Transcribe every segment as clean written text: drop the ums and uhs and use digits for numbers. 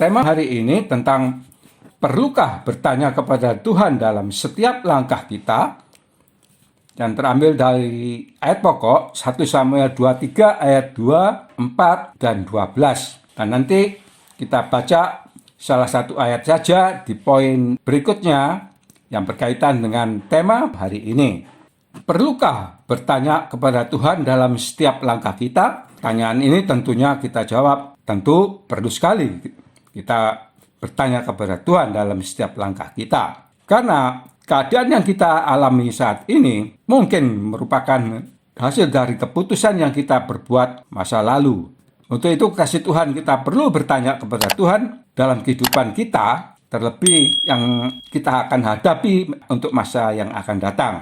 Tema hari ini tentang perlukah bertanya kepada Tuhan dalam setiap langkah kita, yang terambil dari ayat pokok 1 Samuel 23 ayat 2, 4, dan 12. Dan nanti kita baca salah satu ayat saja di poin berikutnya yang berkaitan dengan tema hari ini. Perlukah bertanya kepada Tuhan dalam setiap langkah kita? Pertanyaan ini tentunya kita jawab, tentu perlu sekali kita bertanya kepada Tuhan dalam setiap langkah kita. Karena keadaan yang kita alami saat ini mungkin merupakan hasil dari keputusan yang kita perbuat masa lalu. Untuk itu kasih Tuhan kita perlu bertanya kepada Tuhan dalam kehidupan kita, terlebih yang kita akan hadapi untuk masa yang akan datang.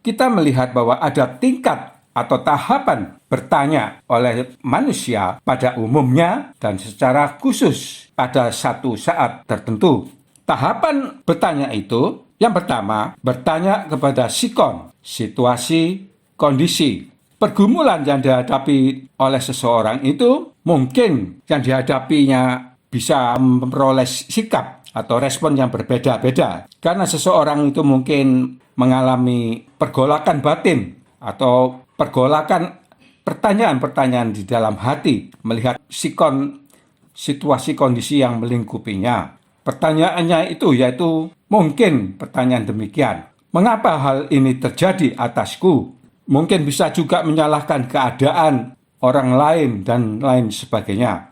Kita melihat bahwa ada tingkat atau tahapan bertanya oleh manusia pada umumnya dan secara khusus pada satu saat tertentu. Tahapan bertanya itu, yang pertama, bertanya kepada sikon, situasi, kondisi. Pergumulan yang dihadapi oleh seseorang itu mungkin yang dihadapinya bisa memperoleh sikap atau respon yang berbeda-beda. Karena seseorang itu mungkin mengalami pergolakan batin atau pergolakan pertanyaan-pertanyaan di dalam hati melihat sikon, situasi kondisi yang melingkupinya. Pertanyaannya itu yaitu mungkin pertanyaan demikian. Mengapa hal ini terjadi atasku? Mungkin bisa juga menyalahkan keadaan orang lain dan lain sebagainya.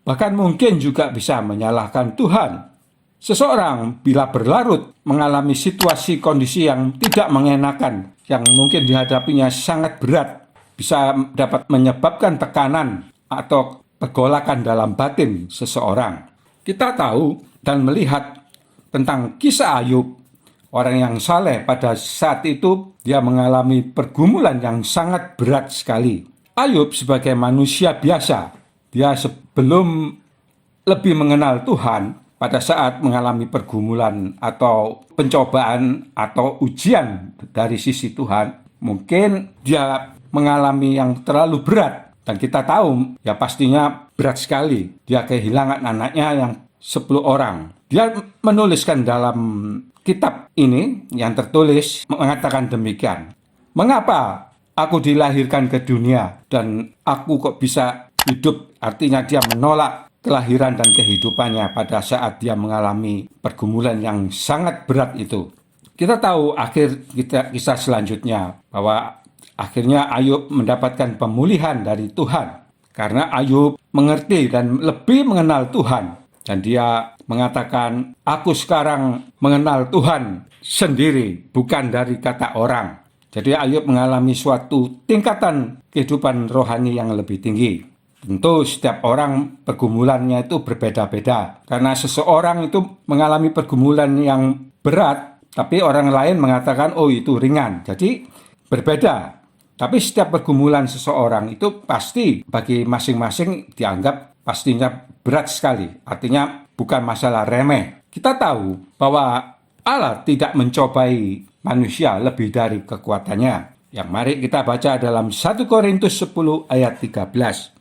Bahkan mungkin juga bisa menyalahkan Tuhan. Seseorang bila berlarut mengalami situasi kondisi yang tidak mengenakan, yang mungkin dihadapinya sangat berat, bisa dapat menyebabkan tekanan atau pergolakan dalam batin seseorang. Kita tahu dan melihat tentang kisah Ayub, orang yang saleh pada saat itu dia mengalami pergumulan yang sangat berat sekali. Ayub sebagai manusia biasa, dia sebelum lebih mengenal Tuhan, pada saat mengalami pergumulan atau pencobaan atau ujian dari sisi Tuhan, mungkin dia mengalami yang terlalu berat. Dan kita tahu ya pastinya berat sekali. Dia kehilangan anaknya yang 10 orang. Dia menuliskan dalam kitab ini yang tertulis mengatakan demikian. Mengapa aku dilahirkan ke dunia dan aku kok bisa hidup? Artinya dia menolak kelahiran dan kehidupannya pada saat dia mengalami pergumulan yang sangat berat itu. Kita tahu akhir kisah selanjutnya bahwa akhirnya Ayub mendapatkan pemulihan dari Tuhan. Karena Ayub mengerti dan lebih mengenal Tuhan. Dan dia mengatakan, aku sekarang mengenal Tuhan sendiri, bukan dari kata orang. Jadi Ayub mengalami suatu tingkatan kehidupan rohani yang lebih tinggi. Tentu setiap orang pergumulannya itu berbeda-beda. Karena seseorang itu mengalami pergumulan yang berat, tapi orang lain mengatakan, oh itu ringan. Jadi berbeda. Tapi setiap pergumulan seseorang itu pasti bagi masing-masing dianggap pastinya berat sekali. Artinya bukan masalah remeh. Kita tahu bahwa Allah tidak mencobai manusia lebih dari kekuatannya. Yang mari kita baca dalam 1 Korintus 10 ayat 13.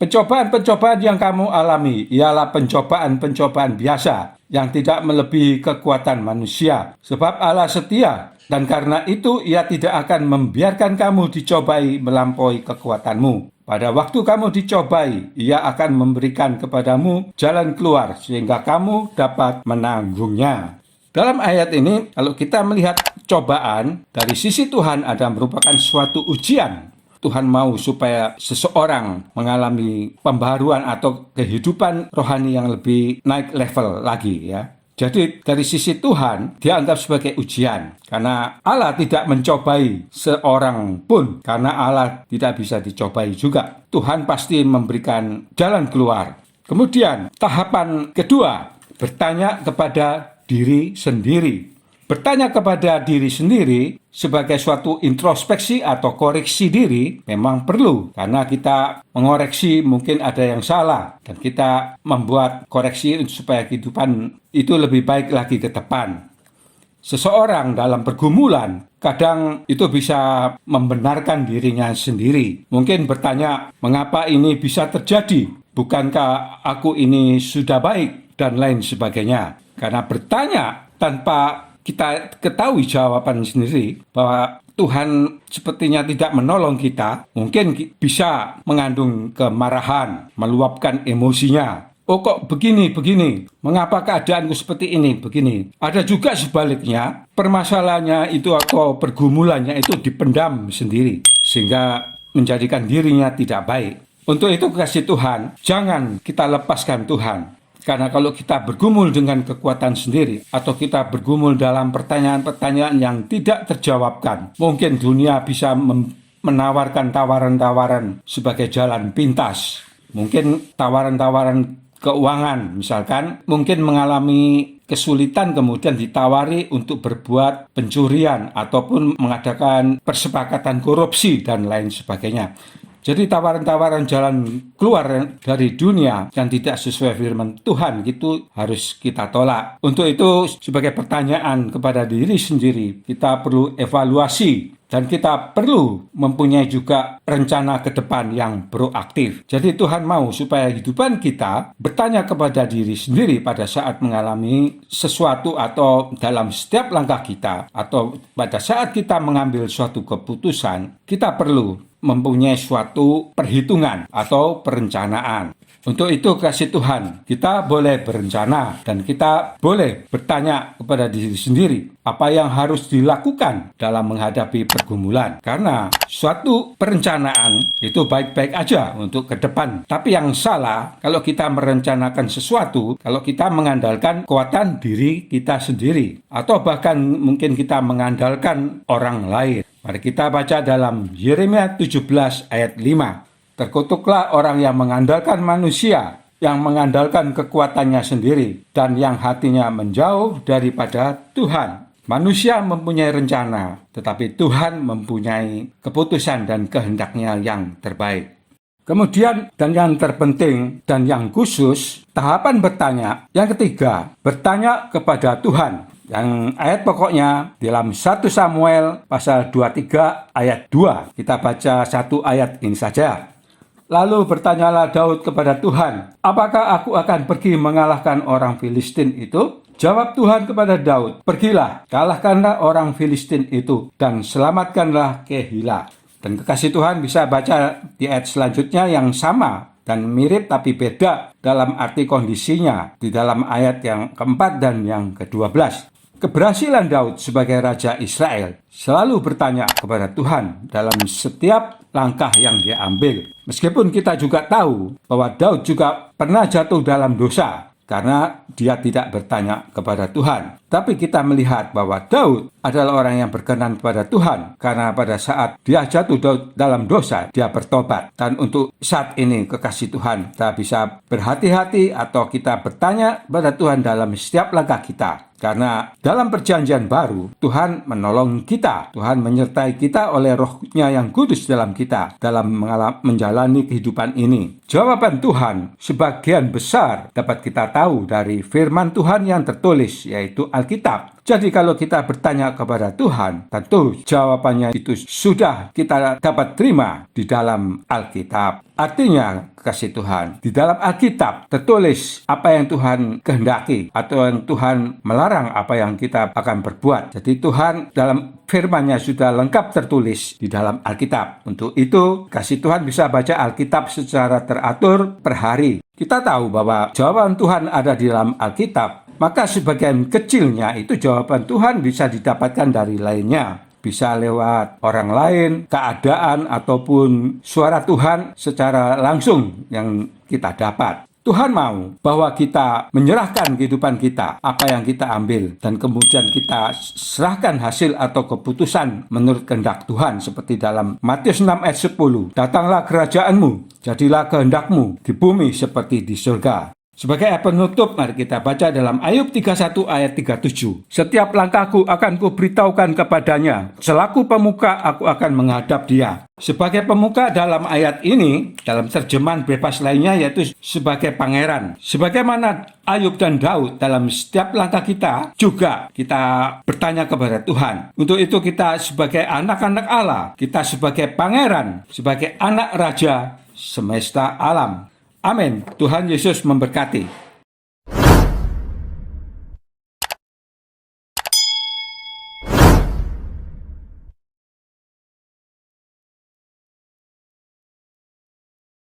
Pencobaan-pencobaan yang kamu alami ialah pencobaan-pencobaan biasa yang tidak melebihi kekuatan manusia. Sebab Allah setia dan karena itu ia tidak akan membiarkan kamu dicobai melampaui kekuatanmu. Pada waktu kamu dicobai, ia akan memberikan kepadamu jalan keluar sehingga kamu dapat menanggungnya. Dalam ayat ini, kalau kita melihat cobaan dari sisi Tuhan ada merupakan suatu ujian. Tuhan mau supaya seseorang mengalami pembaharuan atau kehidupan rohani yang lebih naik level lagi ya. Jadi dari sisi Tuhan dianggap sebagai ujian. Karena Allah tidak mencobai seorang pun. Karena Allah tidak bisa dicobai juga. Tuhan pasti memberikan jalan keluar. Kemudian tahapan kedua, bertanya kepada diri sendiri. Bertanya kepada diri sendiri sebagai suatu introspeksi atau koreksi diri memang perlu. Karena kita mengoreksi mungkin ada yang salah. Dan kita membuat koreksi supaya kehidupan itu lebih baik lagi ke depan. Seseorang dalam pergumulan kadang itu bisa membenarkan dirinya sendiri. Mungkin bertanya, mengapa ini bisa terjadi? bukankah aku ini sudah baik, dan lain sebagainya. Karena bertanya tanpa kita ketahui jawaban sendiri bahwa Tuhan sepertinya tidak menolong kita, mungkin bisa mengandung kemarahan, meluapkan emosinya. Oh kok begini, mengapa keadaanku seperti ini, begini. Ada juga sebaliknya, permasalahannya itu atau pergumulannya itu dipendam sendiri, sehingga menjadikan dirinya tidak baik. Untuk itu kasih Tuhan, jangan kita lepaskan Tuhan. Karena kalau kita bergumul dengan kekuatan sendiri, atau kita bergumul dalam pertanyaan-pertanyaan yang tidak terjawabkan, mungkin dunia bisa menawarkan tawaran-tawaran sebagai jalan pintas. Mungkin tawaran-tawaran keuangan, misalkan, mungkin mengalami kesulitan kemudian ditawari untuk berbuat pencurian, ataupun mengadakan persepakatan korupsi, dan lain sebagainya. Jadi tawaran-tawaran jalan keluar dari dunia yang tidak sesuai firman Tuhan itu harus kita tolak. Untuk itu sebagai pertanyaan kepada diri sendiri, kita perlu evaluasi dan kita perlu mempunyai juga rencana ke depan yang proaktif. Jadi Tuhan mau supaya kehidupan kita bertanya kepada diri sendiri pada saat mengalami sesuatu atau dalam setiap langkah kita, atau pada saat kita mengambil suatu keputusan, kita perlu mempunyai suatu perhitungan atau perencanaan. Untuk itu kasih Tuhan, kita boleh berencana dan kita boleh bertanya kepada diri sendiri apa yang harus dilakukan dalam menghadapi pergumulan. Karena suatu perencanaan itu baik-baik aja untuk ke depan. Tapi yang salah kalau kita merencanakan sesuatu, kalau kita mengandalkan kekuatan diri kita sendiri, atau bahkan mungkin kita mengandalkan orang lain. Mari kita baca dalam Yeremia 17 ayat 5. Terkutuklah orang yang mengandalkan manusia, yang mengandalkan kekuatannya sendiri, dan yang hatinya menjauh daripada Tuhan. Manusia mempunyai rencana, tetapi Tuhan mempunyai keputusan dan kehendaknya yang terbaik. Kemudian, dan yang terpenting dan yang khusus, tahapan bertanya. Yang ketiga, bertanya kepada Tuhan. Yang ayat pokoknya dalam 1 Samuel pasal 23 ayat 2. Kita baca satu ayat ini saja. Lalu bertanyalah Daud kepada Tuhan, apakah aku akan pergi mengalahkan orang Filistin itu? Jawab Tuhan kepada Daud, pergilah, kalahkanlah orang Filistin itu, dan selamatkanlah Kehila. Dan kekasih Tuhan bisa baca di ayat selanjutnya yang sama dan mirip tapi beda dalam arti kondisinya di dalam ayat yang keempat dan yang ke-12. Keberhasilan Daud sebagai Raja Israel selalu bertanya kepada Tuhan dalam setiap langkah yang dia ambil. Meskipun kita juga tahu bahwa Daud juga pernah jatuh dalam dosa karena dia tidak bertanya kepada Tuhan. Tapi kita melihat bahwa Daud adalah orang yang berkenan kepada Tuhan, karena pada saat dia jatuh dalam dosa, dia bertobat. Dan untuk saat ini kekasih Tuhan, kita bisa berhati-hati atau kita bertanya kepada Tuhan dalam setiap langkah kita. Karena dalam perjanjian baru, Tuhan menolong kita. Tuhan menyertai kita oleh Roh-Nya yang kudus dalam kita, dalam menjalani kehidupan ini. Jawaban Tuhan sebagian besar dapat kita tahu dari firman Tuhan yang tertulis, yaitu Alkitab. Jadi kalau kita bertanya kepada Tuhan, tentu jawabannya itu sudah kita dapat terima di dalam Alkitab. Artinya, kasih Tuhan, di dalam Alkitab tertulis apa yang Tuhan kehendaki atau yang Tuhan melarang apa yang kita akan berbuat. Jadi Tuhan dalam firman-Nya sudah lengkap tertulis di dalam Alkitab. Untuk itu, kasih Tuhan bisa baca Alkitab secara teratur per hari. Kita tahu bahwa jawaban Tuhan ada di dalam Alkitab. Maka sebagian kecilnya itu jawaban Tuhan bisa didapatkan dari lainnya. Bisa lewat orang lain, keadaan, ataupun suara Tuhan secara langsung yang kita dapat. Tuhan mau bahwa kita menyerahkan kehidupan kita, apa yang kita ambil, dan kemudian kita serahkan hasil atau keputusan menurut kehendak Tuhan. Seperti dalam Matius 6 ayat 10, datanglah kerajaanmu, jadilah kehendakmu di bumi seperti di surga. Sebagai penutup, mari kita baca dalam Ayub 31 ayat 37. Setiap langkahku akan kuberitahukan kepadanya. Selaku pemuka, aku akan menghadap dia. Sebagai pemuka dalam ayat ini, dalam terjemahan bebas lainnya, yaitu sebagai pangeran. Sebagaimana Ayub dan Daud dalam setiap langkah kita, juga kita bertanya kepada Tuhan. Untuk itu kita sebagai anak-anak Allah, kita sebagai pangeran, sebagai anak raja semesta alam. Amin. Tuhan Yesus memberkati.